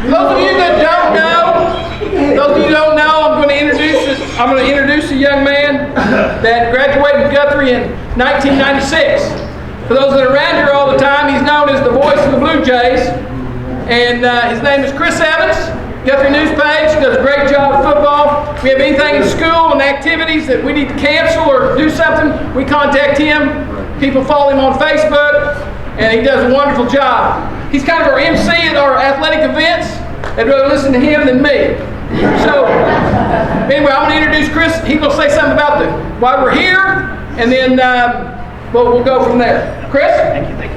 Those of you that don't know, I'm going to introduce a young man that graduated Guthrie in 1996. For those that are around here all the time, he's known as the voice of the Blue Jays, and his name is Chris Evans. Guthrie News Page does a great job of football. If we have anything in school and activities that we need to cancel or do something, we contact him. People follow him on Facebook, and he does a wonderful job. He's kind of our MC at our athletic events. They'd rather listen to him than me. So, anyway, I'm going to introduce Chris. He's going to say something about why we're here, and then we'll go from there. Chris? Thank you. Thanks,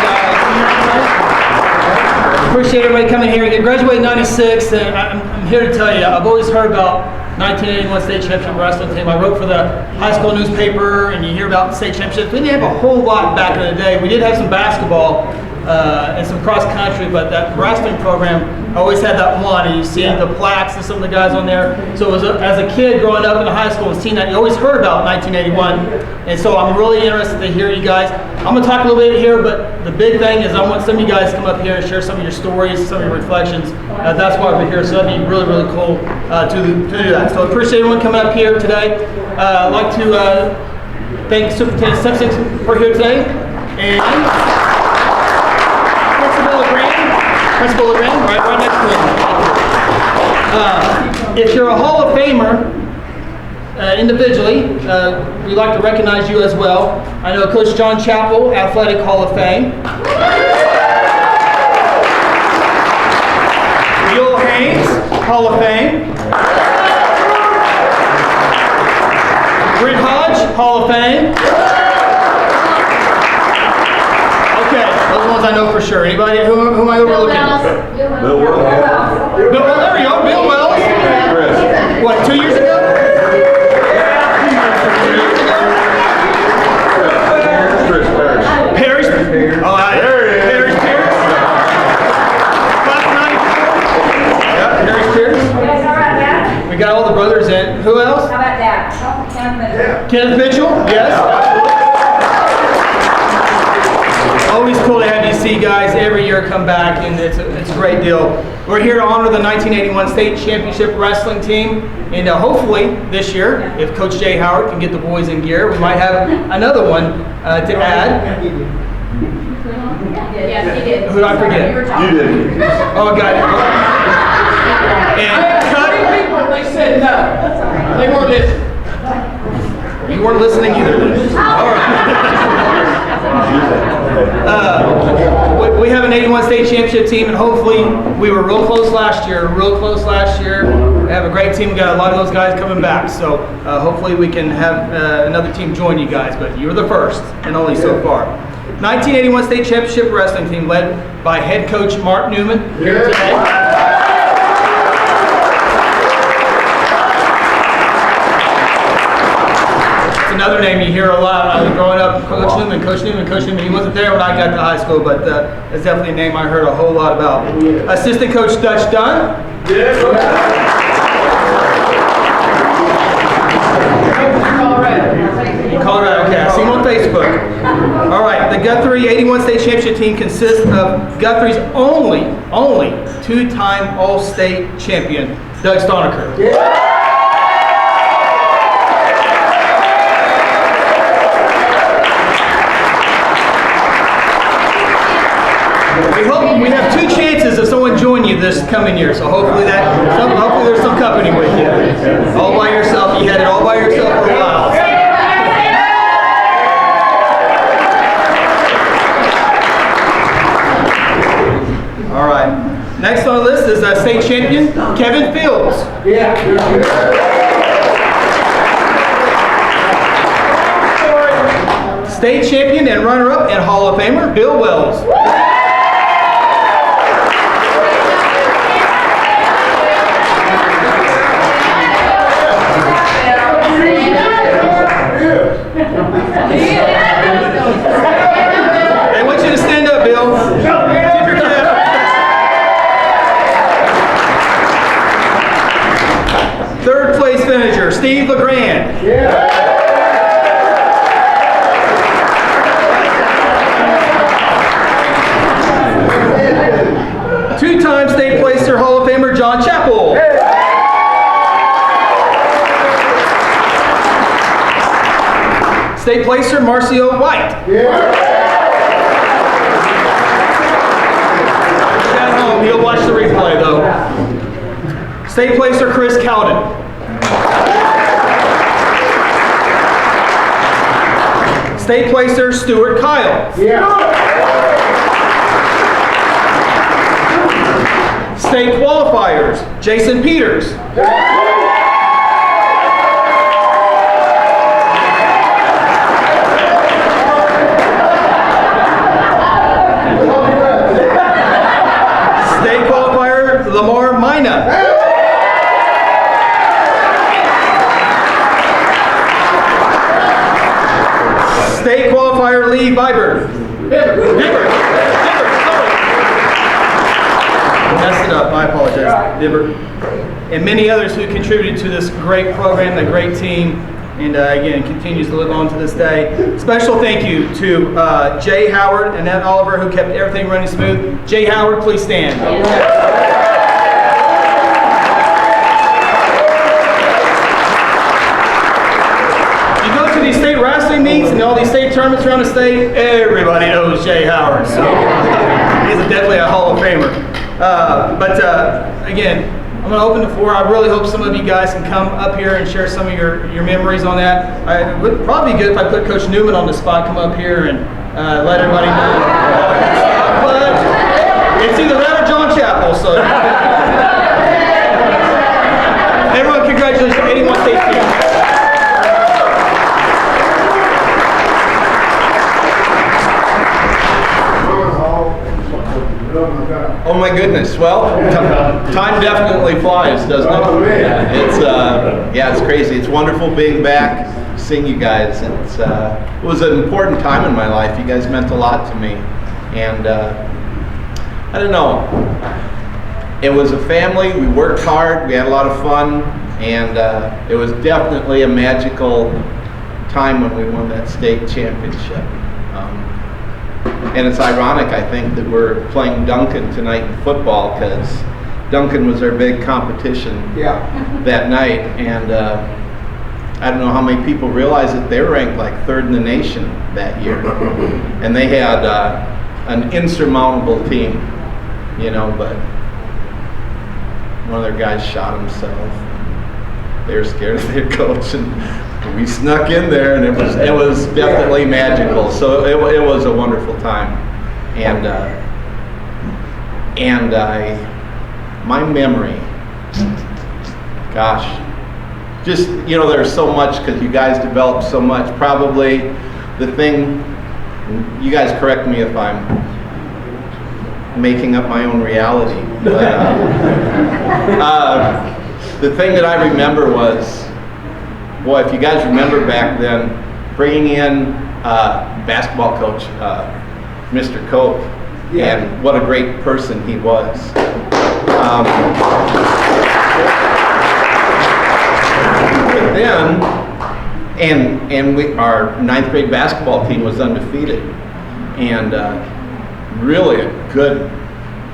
guys. Appreciate everybody coming here. I graduated in 96, and I'm here to tell you, I've always heard about 1981 state championship wrestling team. I wrote for the high school newspaper, and you hear about state championships. We didn't have a whole lot back in the day. We did have some basketball and some cross country, but that wrestling program always had that one, and you see the plaques and some of the guys on there. So as a kid growing up in high school and seeing that, you always heard about 1981, and so I'm really interested to hear you guys. I'm going to talk a little bit here, but the big thing is I want some of you guys to come up here and share some of your stories, some of your reflections. That's why we're here, so that'd be really, really cool to do that. So I appreciate everyone coming up here today. I'd like to thank Superintendent Sept for here today, and Principal LeGrand, right next to him. If you're a Hall of Famer, individually, we'd like to recognize you as well. I know Coach John Chappell, Athletic Hall of Fame. Bill Haynes, Hall of Fame. Britt Hodge, Hall of Fame. Those are the ones I know for sure. Anybody? Who am I overlooking? Bill Wells. Bill Wells, there we go. Bill Wells. What, 2 years ago? Chris Parrish. Oh, Parrish Pierce. Class 94. Yep, Parrish Pierce. We got all the brothers in. Who else? How about that? Kenneth Mitchell. Yes. Always cool to have you see guys every year come back, and it's a great deal. We're here to honor the 1981 state championship wrestling team, and hopefully this year, if Coach Jay Howard can get the boys in gear, we might have another one to add. Yes, he did. Who did I forget? You did. Oh, I got it. And Cutting people, they said no. They weren't listening. you weren't listening either. All right. We have an 81 state championship team, and hopefully we were real close last year. We have a great team. We got a lot of those guys coming back, so hopefully we can have another team join you guys, but you were the first and only so far. 1981 state championship wrestling team led by head coach Mark Newman here today. Another name you hear a lot. I was growing up, Coach Newman. He wasn't there when I got to high school, but it's definitely a name I heard a whole lot about. Assistant Coach Dutch Dunn. Colorado, okay, I see him on Facebook. All right, the Guthrie 81 State Championship team consists of Guthrie's only two-time All-State champion, Doug Stoneker. We have two chances of someone joining you this coming year, so hopefully there's some company with you. All by yourself, you had it all by yourself for a while. All right. Next on the list is state champion Kevin Fields. State champion and runner-up and Hall of Famer Bill Wells. I want you to stand up, Bill. Tip your cap. Third place finisher, Steve LeGrand. State placer Marcio White. At home, he'll watch the replay though. State placer Chris Cowden. State placer Stuart Kyle. State qualifiers Jason Peters. State qualifier Lamar Mina. State qualifier Lee Viber. Messed it up, I apologize, Dibber. And many others who contributed to this great program, the great team, and again, continues to live on to this day. Special thank you to Jay Howard and Annette Oliver who kept everything running smooth. Jay Howard, please stand. You go to these state wrestling meets and all these state tournaments around the state, everybody knows Jay Howard. So he's definitely a Hall of Famer. Again, I'm going to open the floor. I really hope some of you guys can come up here and share some of your memories on that. It would probably be good if I put Coach Newman on the spot, come up here and let everybody know. But it's either that or John Chappell, so. Everyone, congratulations to 81 State team. Oh my goodness! Well, time definitely flies, doesn't it? It's crazy. It's wonderful being back, seeing you guys. It was an important time in my life. You guys meant a lot to me, and I don't know. It was a family. We worked hard. We had a lot of fun, and it was definitely a magical time when we won that state championship. And it's ironic, I think, that we're playing Duncan tonight in football because Duncan was our big competition that night. And I don't know how many people realize that they were ranked like 3rd in the nation that year. And they had an insurmountable team, you know, but one of their guys shot himself. They were scared of their coach, and we snuck in there, and it was definitely magical. So it was a wonderful time, and my memory, gosh, just there's so much because you guys developed so much. Probably the thing, you guys correct me if I'm making up my own reality, but the thing that I remember was, boy, if you guys remember back then, bringing in basketball coach, Mr. Koch, and what a great person he was. But then, our 9th grade basketball team was undefeated, and really a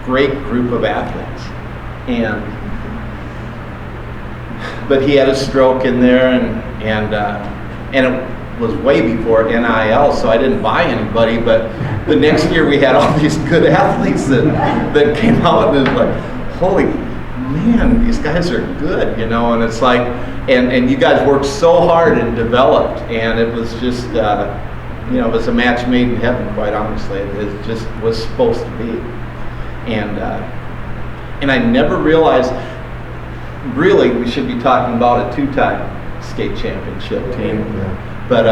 great group of athletes. But he had a stroke in there, and it was way before NIL, so I didn't buy anybody. But the next year we had all these good athletes that came out, and it was like, holy man, these guys are good, And it's like, and you guys worked so hard and developed, and it was just, it was a match made in heaven, quite honestly. It just was supposed to be, and I never realized. Really, we should be talking about a 2-time state championship team, but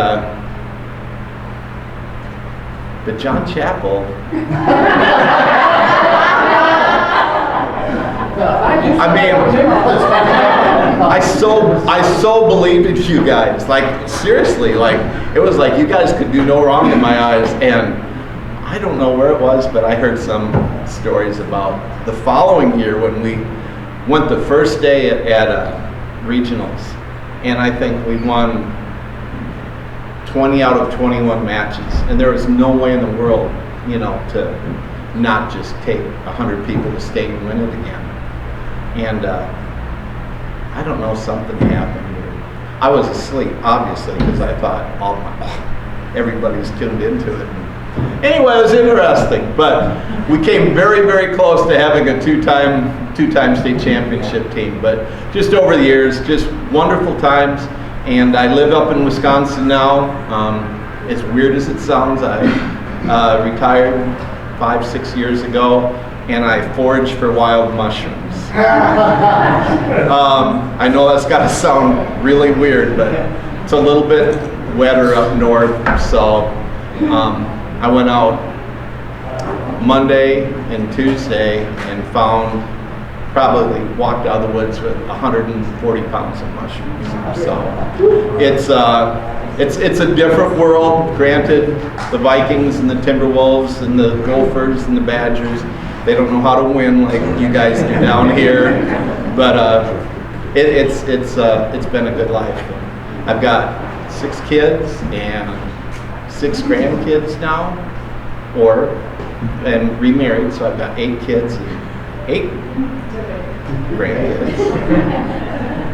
John Chappell. I mean, I so believed in you guys. Like seriously, like it was like you guys could do no wrong in my eyes. And I don't know where it was, but I heard some stories about the following year when we went the first day at regionals, and I think we won 20 out of 21 matches, and there was no way in the world, to not just take 100 people to state and win it again. And I don't know, something happened. I was asleep, obviously, because I thought, everybody's tuned into it. Anyway, it was interesting, but we came very, very close to having a two-time state championship team. But just over the years, just wonderful times. And I live up in Wisconsin now. As weird as it sounds, I retired 5-6 years ago, and I forage for wild mushrooms. I know that's got to sound really weird, but it's a little bit wetter up north, so I went out Monday and Tuesday and probably walked out of the woods with 140 pounds of mushrooms. So it's a different world. Granted, the Vikings and the Timberwolves and the Gophers and the Badgers, they don't know how to win like you guys do down here, but it's been a good life. I've got 6 kids and 6 grandkids now, and remarried, so I've got 8 kids and 8 grandkids.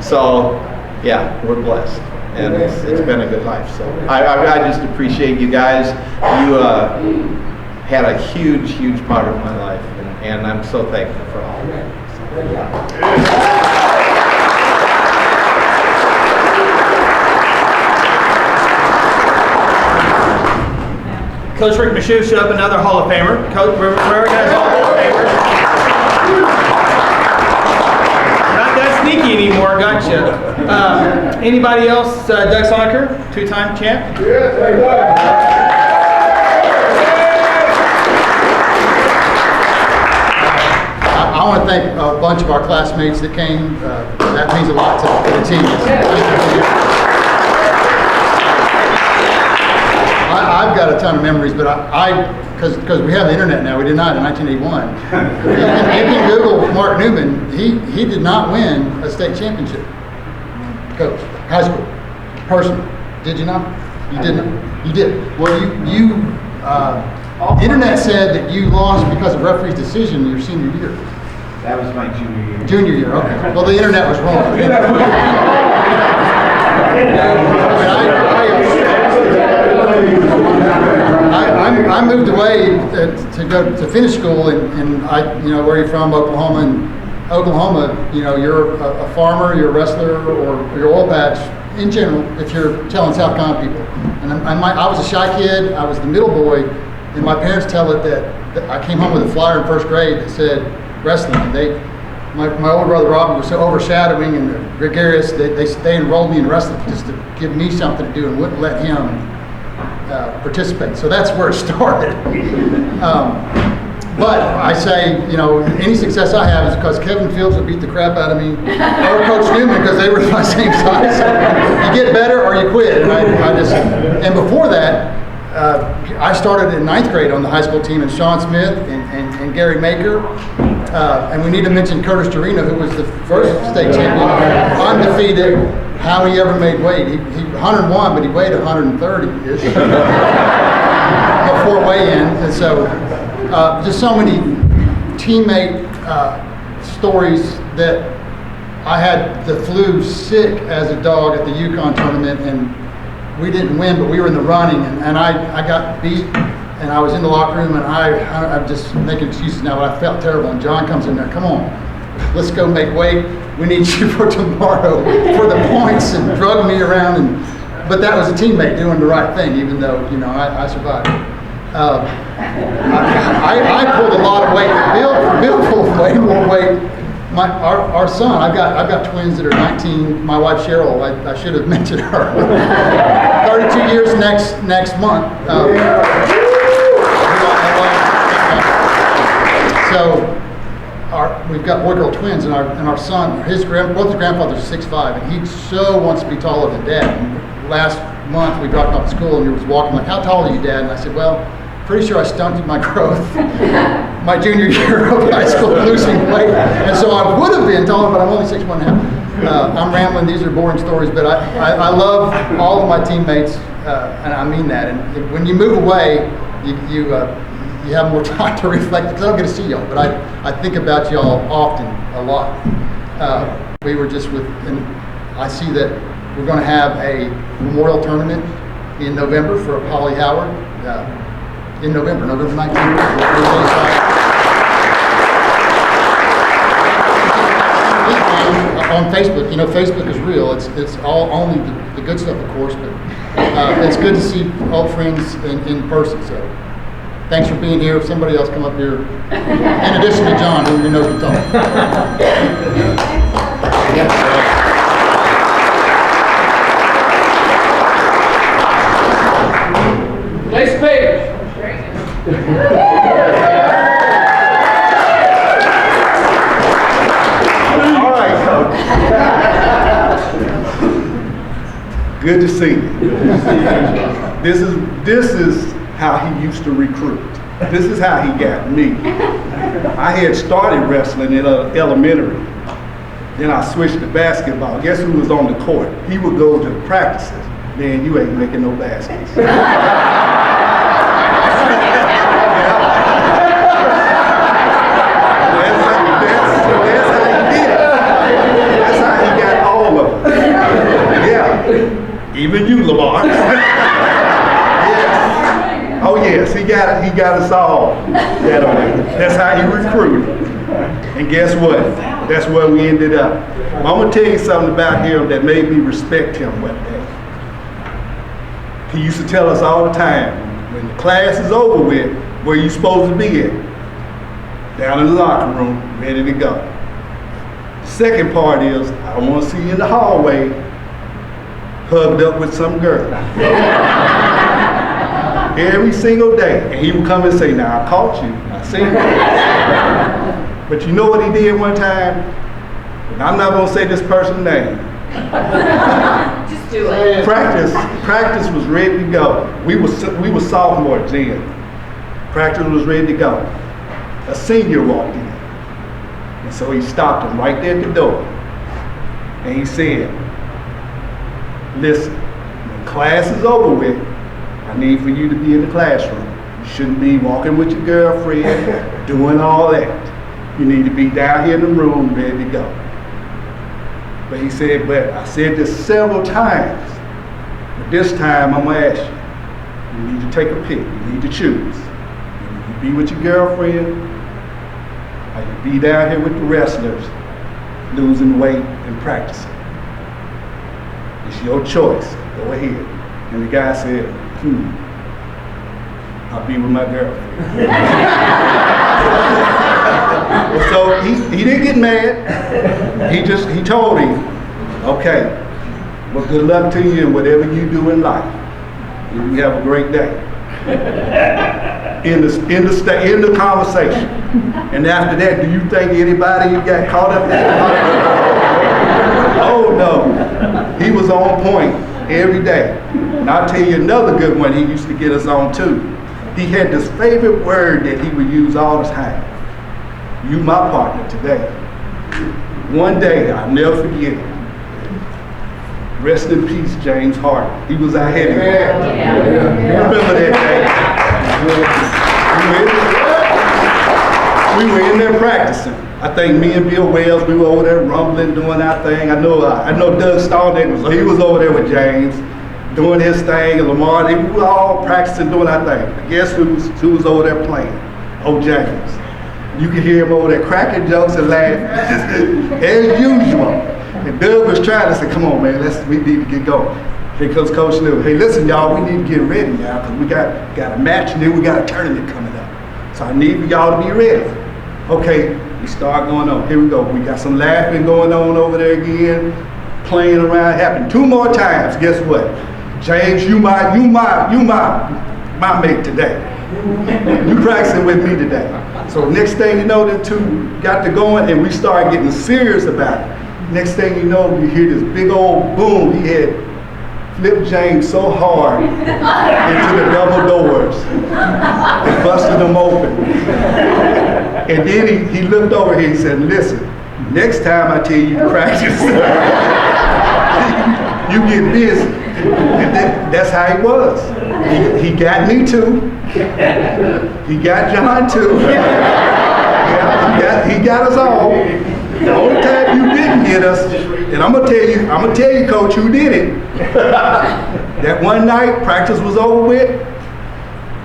So yeah, we're blessed, and it's been a good life. So I just appreciate you guys. You had a huge part of my life, and I'm so thankful for all of it. Coach Rick Michoud showed up, another Hall of Famer. Coach, we're organizing all Hall of Famers. Not that sneaky anymore, gotcha. Anybody else? Doug Sonaker, 2-time champ. I want to thank a bunch of our classmates that came. That means a lot to the team. I've got a ton of memories, but because we have the internet now, we did not in 1981. You can Google Mark Newman. He did not win a state championship. Coach, high school, personally, did you not? You didn't. You did. Well, the internet said that you lost because of referee's decision your senior year. That was my junior year. Junior year, okay. Well, the internet was wrong. I moved away to go to finish school, and where you're from, Oklahoma. And Oklahoma, you're a farmer, you're a wrestler, or you're oil patch in general. If you're telling South Carolina people, and I was a shy kid. I was the middle boy, and my parents tell it that I came home with a flyer in first grade that said wrestling. And my older brother Robert was so overshadowing and gregarious that they enrolled me in wrestling just to give me something to do and wouldn't let him participate. So that's where it started. But I say, any success I have is because Kevin Fields would beat the crap out of me, or Coach Newman, because they were my same size. You get better or you quit. And before that, I started in 9th grade on the high school team, and Sean Smith and Gary Maker. And we need to mention Curtis Dorino, who was the first state champion, undefeated. How he ever made weight? He 101, but he weighed 130-ish before weigh-in. And so, just so many teammate stories that I had the flu sick as a dog at the Yukon tournament, and we didn't win, but we were in the running, and I got beat. And I was in the locker room, and I'm just making excuses now, but I felt terrible. And John comes in there, come on, let's go make weight. We need you for tomorrow for the points, and drug me around. But that was a teammate doing the right thing, even though, I survived. I pulled a lot of weight. Bill pulled way more weight. Our son, I've got twins that are 19. My wife Cheryl, I should have mentioned her. 32 years next month. So we've got boy-girl twins, and our son, both his grandfathers are 6'5", and he so wants to be taller than Dad. And last month we dropped him off to school, and he was walking like, "How tall are you, Dad?" And I said, "Well, pretty sure I stunted my growth my junior year of high school losing weight, and so I would have been taller, but I'm only 6'1.5". I'm rambling. These are boring stories, but I love all of my teammates, and I mean that. And when you move away, you have more time to reflect, because I don't get to see y'all, but I think about y'all often, a lot. We were just and I see that We're going to have a memorial tournament in November for Holly Howard. In November 19th. On Facebook, you know, Facebook is real. It's all only the good stuff, of course, but it's good to see old friends in person. So, thanks for being here. If somebody else come up here, in addition to John, who knows what talking. Next page. All right, Coach. Good to see you. This is how he used to recruit. This is how he got me. I had started wrestling in elementary. Then I switched to basketball. Guess who was on the court? He would go to the practices. Man, you ain't making no baskets. Even you, Lamar. Yes. Oh yes, he got us all that way. That's how he recruited. And guess what? That's where we ended up. I'm gonna tell you something about him that made me respect him one day. He used to tell us all the time, when the class is over with, where you supposed to be at? Down in the locker room, ready to go. The second part is, I want to see you in the hallway, hugged up with some girl. Every single day. And he would come and say, now I caught you, I seen you. But you know what he did one time? And I'm not gonna say this person's name. Just do it. Practice was ready to go. We were sophomores then. Practice was ready to go. A senior walked in. And so he stopped him right there at the door. And he said, listen, when class is over with, I need for you to be in the classroom. You shouldn't be walking with your girlfriend, doing all that. You need to be down here in the room, ready to go. But he said, but I said this several times. But this time I'm gonna ask you. You need to take a pick. You need to choose. You be with your girlfriend, or you be down here with the wrestlers, losing weight and practicing. It's your choice. Go ahead. And the guy said, I'll be with my girlfriend. So he didn't get mad. He told him, okay, well, good luck to you in whatever you do in life. You have a great day. In the conversation. And after that, do you think anybody got caught up in that? Oh no. He was on point every day. And I'll tell you another good one he used to get us on too. He had this favorite word that he would use all the time. You my partner today. One day, I'll never forget it. Rest in peace, James Hart. He was our heavyweight. Yeah. You remember that day? We were in there practicing. I think me and Bill Wells, we were over there rumbling, doing our thing. I know Doug Stallneck he was over there with James, doing his thing, and Lamar, we were all practicing, doing our thing. But guess who was over there playing? Oh, James. You could hear him over there cracking jokes and laughing, as usual. And Doug was trying to say, come on, man, we need to get going. Here comes Coach Lou. Hey, listen, y'all, we need to get ready now, because we got a match, and then we got a tournament coming up. So I need for y'all to be ready. Okay, we start going on. Here we go. We got some laughing going on over there again, playing around. Happened 2 more times. Guess what? James, you my mate today. You practicing with me today. So next thing you know, the two got to going, and we started getting serious about it. Next thing you know, you hear this big old boom. He had flipped James so hard into the double doors and busted them open. And then he looked over here and said, listen, next time I tell you to practice, you get busy. And that's how he was. He got me too. He got John too. Yeah, he got us all. The only time you didn't get us, and I'm gonna tell you, Coach, who did it. That one night, practice was over with,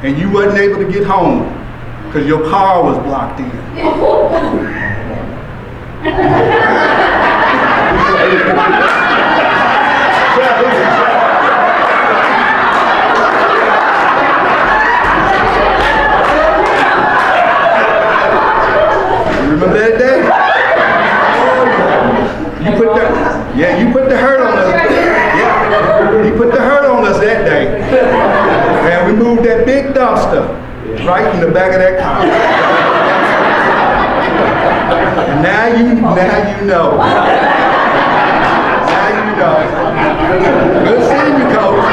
and you wasn't able to get home because your car was blocked in. Remember that day? You put the hurt on us. Yeah, you put the hurt on us that day. And we moved that big dumpster right in the back of that car. And now you know. Now you know. Good seeing you, Coach.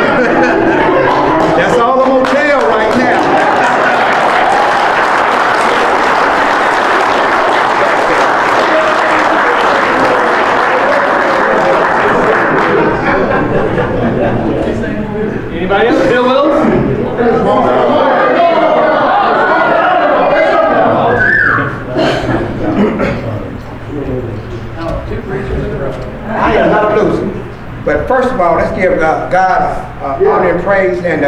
That's all I'm gonna tell right now. Anybody else? Bill Wills? I am not a loser. But first of all, let's give God honor and praise and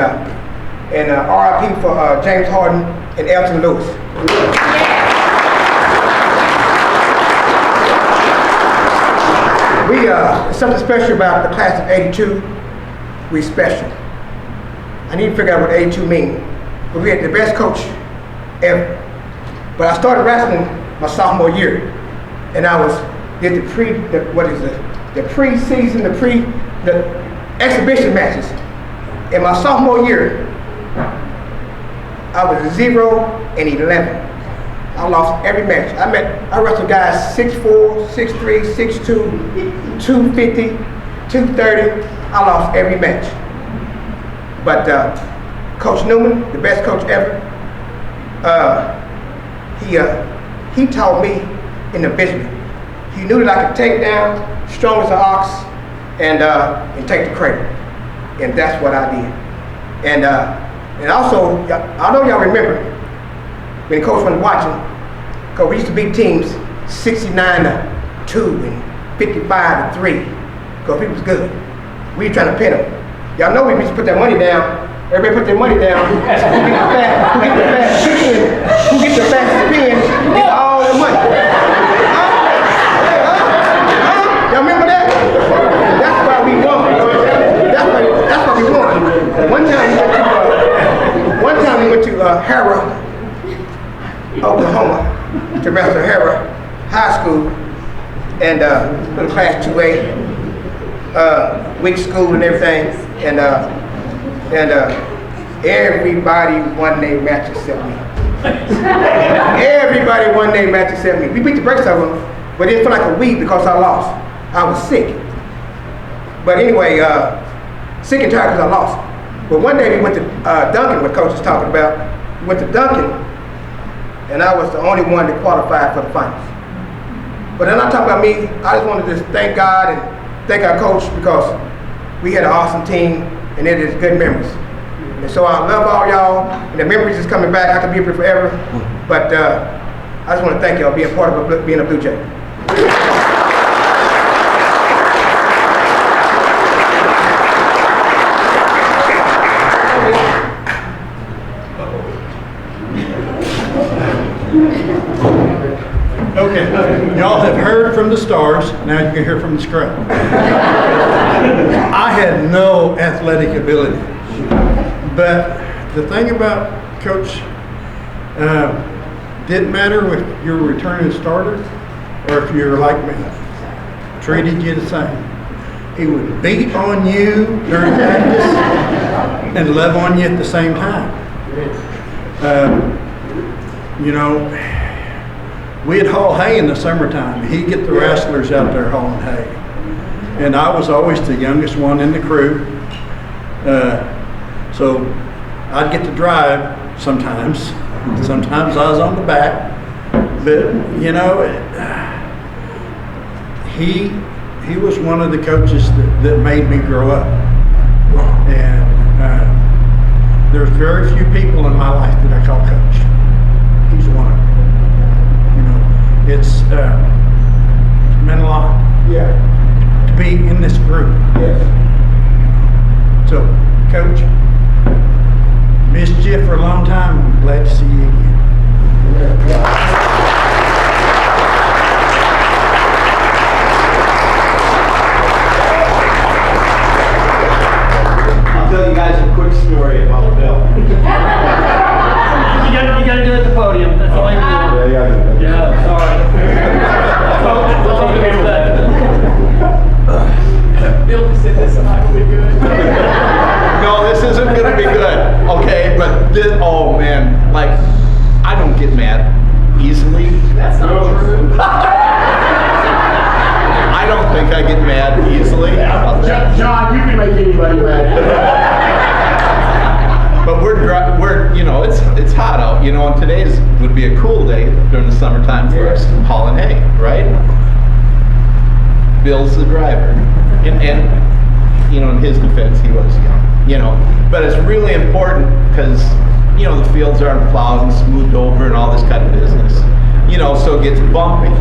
RIP for James Harden and Elton Lewis. Something special about the class of '82. We special. I need to figure out what 82 means. But we had the best coach ever. But I started wrestling my sophomore year, and I did the preseason, the exhibition matches. In my sophomore year, I was 0-11. I lost every match. I wrestled guys 6'4", 6'3", 6'2", 250, 230. I lost every match. But Coach Newman, the best coach ever, he taught me individually. He knew that I could take down, strong as an ox, and take the credit. And that's what I did. And also, I know y'all remember when Coach was watching, because we used to beat teams 69-2 and 55-3, because he was good. We were trying to pin them. Y'all know we used to put that money down. Everybody put their money down. Who get the fastest pin, get all the money. Y'all remember that? That's why we won. That's why we won. One time we went to Harrah, Oklahoma, to wrestle Harrah High School, and little class 2A, week school and everything, and everybody won their match except me. Everybody won their match except me. We beat the brakes of them, but it felt like a week because I lost. I was sick. But anyway, sick and tired because I lost. But one day we went to Duncan, what Coach was talking about. We went to Duncan, and I was the only one that qualified for the finals. But then I talk about me, I just wanted to thank God and thank our coach because we had an awesome team and it is good memories. And so I love all y'all, and the memories is coming back. I could be here forever, but I just want to thank y'all being part of being a Blue Jay. Okay, y'all have heard from the stars, now you can hear from the scrub. I had no athletic ability, but the thing about Coach, didn't matter if you're a returning starter or if you're like me, treated you the same. He would beat on you during practice and love on you at the same time. You know, we'd haul hay in the summertime. He'd get the wrestlers out there hauling hay. And I was always the youngest one in the crew. So I'd get to drive sometimes. Sometimes I was on the back. But, you know, he was one of the coaches that made me grow up. And there's very few people in my life that I call coach. He's one of them. You know, it's meant a lot Yeah. to be in this group. Yes. So, Coach, missed you for a long time. I'm glad to see you again. I'll tell you guys a quick story about Bill. You gotta do it at the podium. That's all you do. Yeah, sorry. Coach, Bill said this is not gonna be good. No, this isn't gonna be good, okay? But this, oh man, like, I don't get mad easily. That's not true. I don't think I get mad easily. How about that? John, you can make anybody mad. But we're, you know, it's hot out, you know, and today's would be a cool day during the summertime for us hauling hay, right? Bill's the driver, and you know, in his defense, he was young, you know, but it's really important because, you know, the fields aren't plowed and smoothed over and all this kind of business, you know, so it gets bumpy.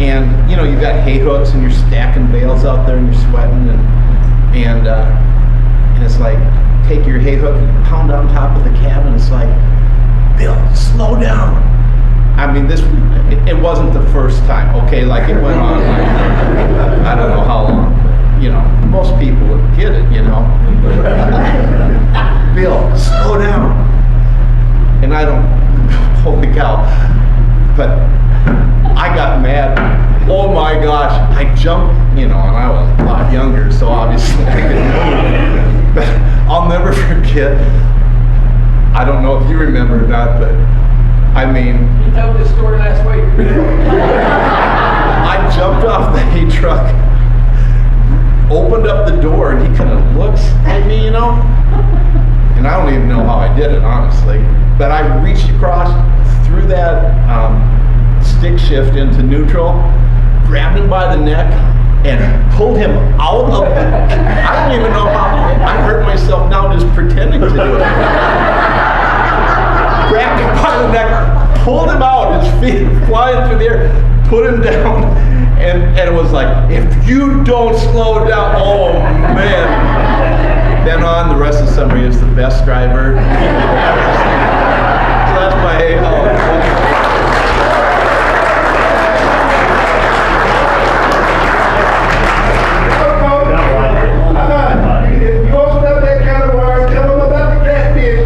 And, you know, you've got hay hooks and you're stacking bales out there and you're sweating and it's like, take your hay hook and pound on top of the cab and it's like, Bill, slow down. I mean, it wasn't the first time, okay? Like, it went on, like, I don't know how long, but, you know, most people would get it, you know? Bill, slow down. And I don't, holy cow. But I got mad. Oh my gosh. I jumped, you know, and I was a lot younger, so obviously I couldn't move. But I'll never forget, I don't know if you remember or not, but I mean, You told this story last week. I jumped off the hay truck, opened up the door, and he kind of looks at me, you know? And I don't even know how I did it, honestly. But I reached across, threw that stick shift into neutral, grabbed him by the neck, and pulled him out of the... I don't even know how... I hurt myself now just pretending to do it. Grabbed him by the neck, pulled him out, his feet flying through the air, put him down, and it was like, if you don't slow down, oh man. Then on, the rest of the summer, he was the best driver. So that's my hay. You open up that kind of wire, tell them about the catfish.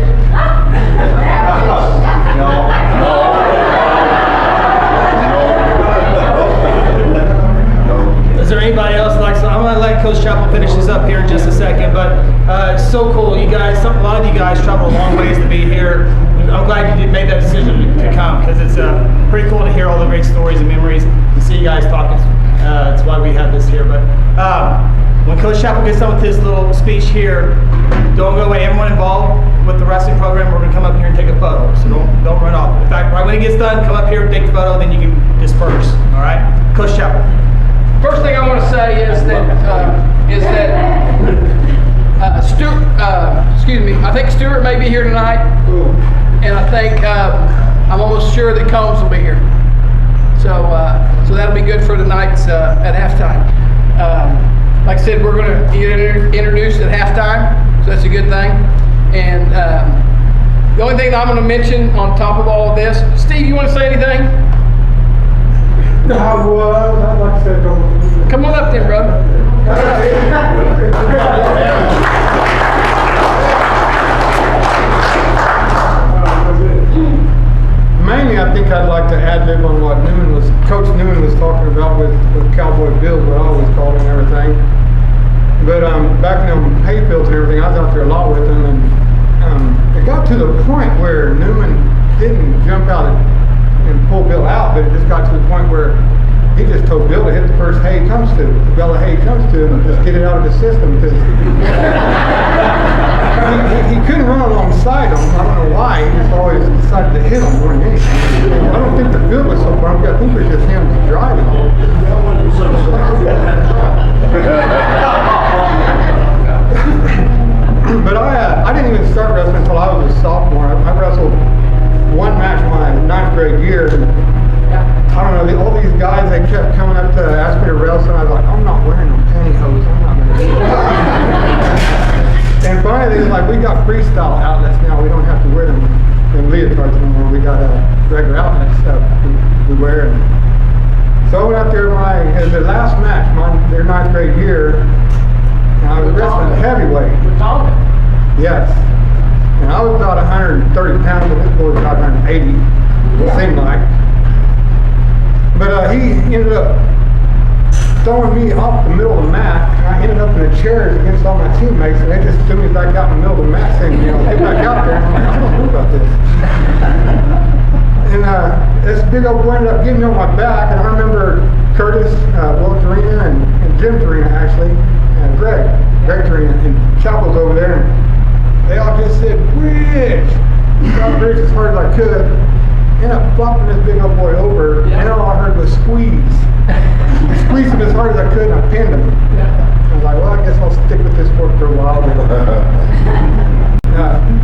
Is there anybody else like? So I'm gonna let Coach Chappell finish this up here in just a second. But it's so cool, you guys. A lot of you guys traveled a long ways to be here. I'm glad you made that decision to come because it's pretty cool to hear all the great stories and memories and see you guys talking. That's why we have this here. But when Coach Chappell gets done with his little speech here, don't go away. Everyone involved with the wrestling program, we're gonna come up here and take a photo. So don't run off. In fact, right when it gets done, come up here, take the photo, then you can disperse. All right, Coach Chappell. First thing I want to say is that Stuart, I think Stuart may be here tonight, and I think I'm almost sure that Combs will be here. So that'll be good for tonight's at halftime. Like I said, we're going to get introduced at halftime, so that's a good thing. And the only thing that I'm going to mention on top of all of this, Steve, you want to say anything? I'd like to say a couple. Come on up then, brother. Mainly, I think I'd like to ad-lib on what Coach Newman was talking about with Cowboy Bill, what I always called him and everything. But back in the hay fields and everything, I was out there a lot with him, and it got to the point where Newman didn't jump out and pull Bill out, but it just got to the point where he just told Bill to hit the first hay he comes to, the bell of hay comes to him, and just get it out of his system because he couldn't run alongside him. I don't know why. He just always decided to hit him more than anything. I don't think the field was so bumpy. I think it was just him driving. But I didn't even start wrestling until I was a sophomore. I wrestled one match my 9th grade year. And I don't know, all these guys, they kept coming up to like we got freestyle outlets now. We don't have to wear them leotards anymore. We got regular outlet stuff we wear. And so I went out there as the last match, their 9th grade year, and I was wrestling heavyweight. With Tonga. Yes. And I was about 130 pounds, and this boy was about 180, it seemed like. But he ended up throwing me off the middle of the mat, and I ended up in the chairs against all my teammates, and they just threw me back out in the middle of the mat saying, get back out there. And I'm like, I don't know about this. And this big old boy ended up getting me on my back, and I remember Curtis, Will Torina, and Jim Torina actually, and Greg Torina, and Chapel's over there, and they all just said, Bridge! So I bridged as hard as I could, ended up flopping this big old boy over, and all I heard was squeeze. I squeezed him as hard as I could, and I pinned him. I was like, well, I guess I'll stick with this sport for a while.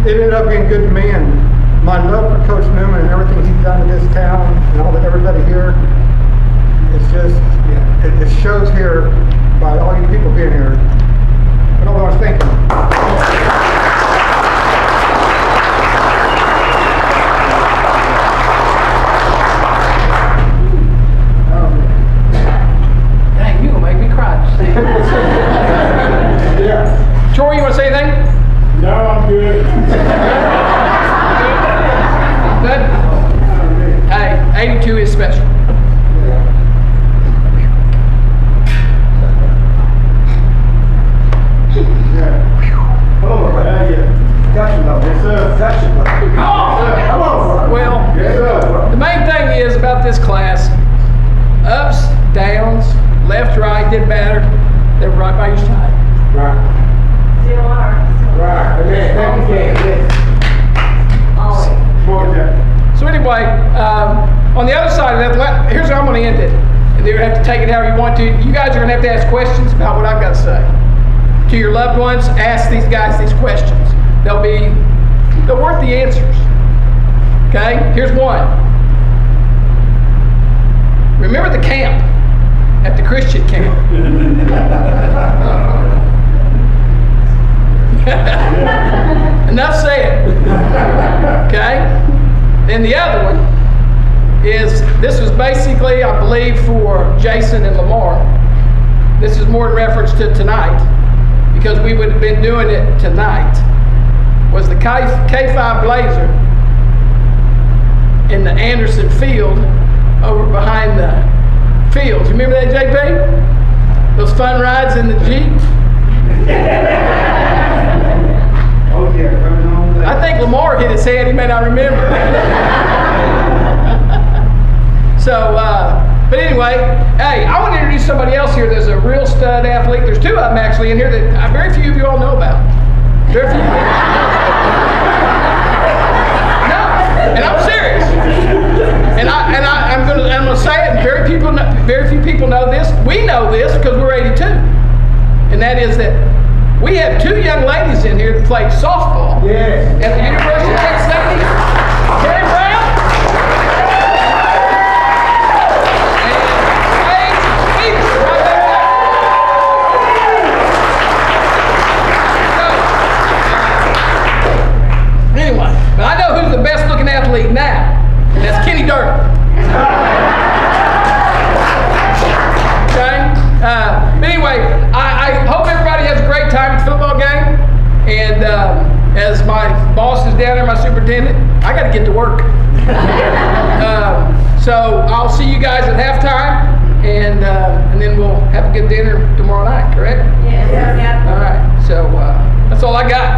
It ended up being good to me, and my love for Coach Newman and everything he's done in this town, and everybody here, it's just, it shows here by all you people being here. But I want to thank you. Troy, you want to say anything? No, I'm good. Good? Hey, 82 is special. Well, the main thing is about this class, ups, downs, left, right, didn't matter. They were right by your side. Right. Still are. Right. Okay. Thank you. Always. So anyway, on the other side of that, here's how I'm going to end it. And you're going to have to take it however you want to. You guys are going to have to ask questions about what I've got to say. To your loved ones, ask these guys these questions. They're worth the answers. Okay? Here's one. Remember the camp at the Christian camp. Enough said. Okay? Then the other one is, this was basically, I believe, for Jason and Lamar. This is more in reference to tonight, because we would have been doing it tonight. Was the K5 Blazer in the Anderson field over behind the fields. You remember that, JP? Those fun rides in the Jeep? Oh yeah, I think Lamar hit his head, he may not remember. So, but anyway, hey, I want to introduce somebody else here that's a real stud athlete. There's two of them actually in here that very few of you all know about. Very few. No, and I'm serious. And I'm gonna say it. Very few people know this. We know this because we're 82, and that is that we have two young ladies in here that played softball at the University of Texas. Carrie Brown and Paige Peterson, right there. Anyway, but I know who's the best looking athlete now, and that's Kenny Durden. Okay? But anyway, I hope everybody has a great time at the football game. And as my boss is down there, my superintendent, I got to get to work. So I'll see you guys at halftime, and then we'll have a good dinner tomorrow night, correct? Yes. All right. So that's all I got.